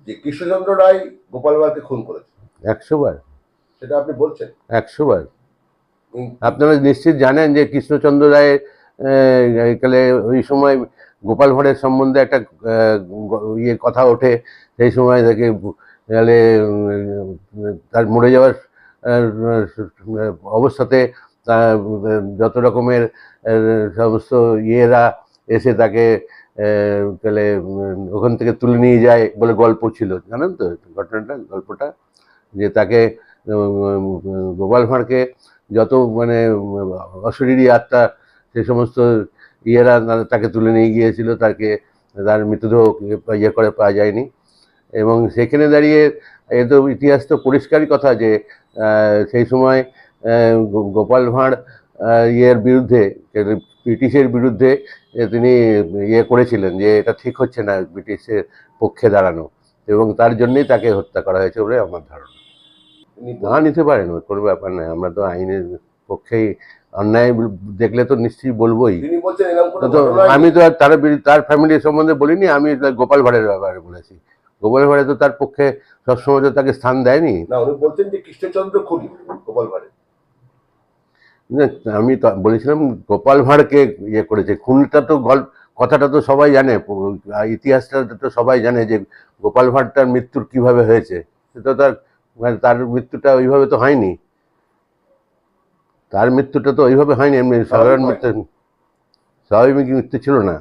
যে কৃষ্ণচন্দ্র রায় গোপাল ভাঁড়কে খুন করেছে? 100 বার। সেটা আপনি বলছেন? 100 বার। আপনারা নিশ্চিত জানেন যে কৃষ্ণচন্দ্র রায়ের কালে ওই সময় গোপাল ভাঁড়ের সম্বন্ধে একটা কথা ওঠে। সেই সময় থেকে গেলে তার মরে যাওয়ার অবস্থাতে যত রকমের সমস্ত ইয়েরা এসে তাকে তাহলে ওখান থেকে তুলে নিয়ে যায় বলে গল্প ছিল, জানেন তো গল্পটা, যে তাকে গোপাল ভাঁড়কে যত মানে অশরীরী আত্মা সে সমস্ত ইয়েরা তাকে তুলে নিয়ে গিয়েছিল, তার মৃতদেহ ইয়ে করে পাওয়া যায়নি। এবং সেখানে দাঁড়িয়ে এ তো ইতিহাস তো পরিষ্কারই কথা যে সেই সময় গোপাল ভাঁড় ইয়ের বিরুদ্ধে, ব্রিটিশের বিরুদ্ধে তিনি ইয়ে করেছিলেন যে এটা ঠিক হচ্ছে না ব্রিটিশের পক্ষে দাঁড়ানো, এবং তার জন্যই তাকে হত্যা করা হয়েছে বলে আমার ধারণা। না নিতে পারেন, কোনো ব্যাপার নয়, আমরা তো আইনের পক্ষেই, অন্যায় দেখলে তো নিশ্চয়ই বলবোই। আমি তো আর তার ফ্যামিলির সম্বন্ধে বলিনি, আমি গোপাল ভাঁড়ের ব্যাপারে বলেছি। গোপাল ভাঁড়ে তো তার পক্ষে সবসময় তো তাকে স্থান দেয়নি। না, উনি বলছেন যে কৃষ্ণচন্দ্র খুনি গোপাল ভাঁড়ের। আমি তো বলেছিলাম গোপাল ভাঁড়কে ইয়ে করেছে। খুনটা তো কথাটা তো সবাই জানে, ইতিহাসটা তো সবাই জানে যে গোপাল ভাঁড়টার মৃত্যুর কিভাবে হয়েছে। সেটা তার মৃত্যুটা ওইভাবে তো হয়নি, তার মৃত্যুটা তো ওইভাবে হয়নি, এমনি সাধারণ মৃত্যু, স্বাভাবিক মৃত্যু ছিল না।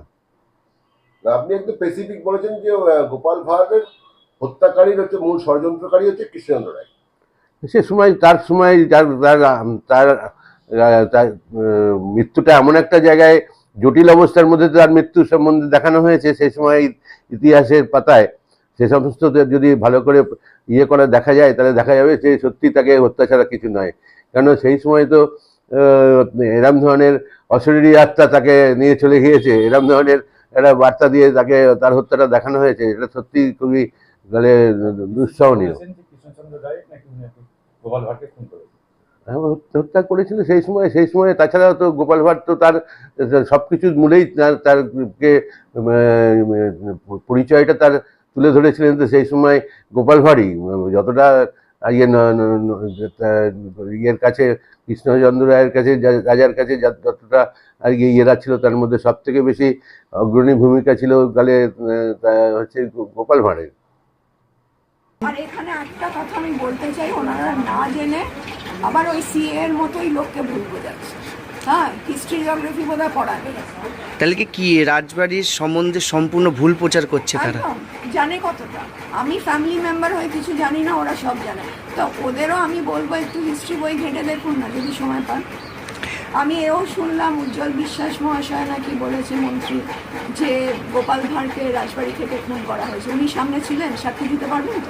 আপনি একটু স্পেসিফিক বলেছেন যে গোপাল ভাঁড়ের হত্যাকারীর হচ্ছে মূল ষড়যন্ত্রকারী হচ্ছে কৃষ্ণচন্দ্র রায়। সে সময় তার তার মৃত্যুটা এমন একটা জায়গায় জটিল অবস্থার মধ্যে তার মৃত্যু সম্বন্ধে দেখানো হয়েছে সেই সময় ইতিহাসের পাতায়। সে সমস্ত যদি ভালো করে ইয়ে করে দেখা যায় তাহলে দেখা যাবে যে সত্যি তাকে হত্যা ছাড়া কিছু নয়। কেন সেই সময় তো এরম ধরনের অশরীরী আত্মা তাকে নিয়ে চলে গিয়েছে, এরম ধরনের একটা বার্তা দিয়ে তাকে তার হত্যাটা দেখানো হয়েছে। এটা সত্যি খুবই মানে দুঃসহনীয়। হত্যা করেছিল সেই সময় তাছাড়া তো গোপাল ভাঁড় তো তার সবকিছুর মূলেই তারকে পরিচয়টা তার তুলে ধরেছিলেন তো সেই সময় গোপাল ভাঁড়ই। যতটা ইয়ের কাছে, কৃষ্ণচন্দ্র রায়ের কাছে, রাজার কাছে যতটা আর ইয়েরা ছিল, তার মধ্যে সব থেকে বেশি অগ্রণী ভূমিকা ছিল তাহলে হচ্ছে গোপাল ভাঁড়ের। আর এখানে একটা কথা আমি বলতে চাই, ওনারা না জেনে আবার ওই সিএ এর মতোই লোককে ভুল বোঝাচ্ছে। হ্যাঁ, হিস্ট্রি জিওগ্রাফি বোধহয় পড়া নেই। তাহলে কি রাজবাড়ির সম্বন্ধে সম্পূর্ণ ভুল প্রচার করছে তারা? জানে কতটা? আমি ফ্যামিলি মেম্বার হয়ে কিছু জানি না, ওরা সব জানে। তো ওদেরও আমি বলবো একটু হিস্ট্রি বই ঘেঁটে দেখুন না যদি সময় পান। আমি এও শুনলাম উজ্জ্বল বিশ্বাস মহাশয় নাকি বলেছে মন্ত্রী যে গোপাল ভাঁড়কে রাজবাড়ি থেকে খুন করা হয়েছে। উনি সামনে ছিলেন, সাক্ষী দিতে পারবেন তো?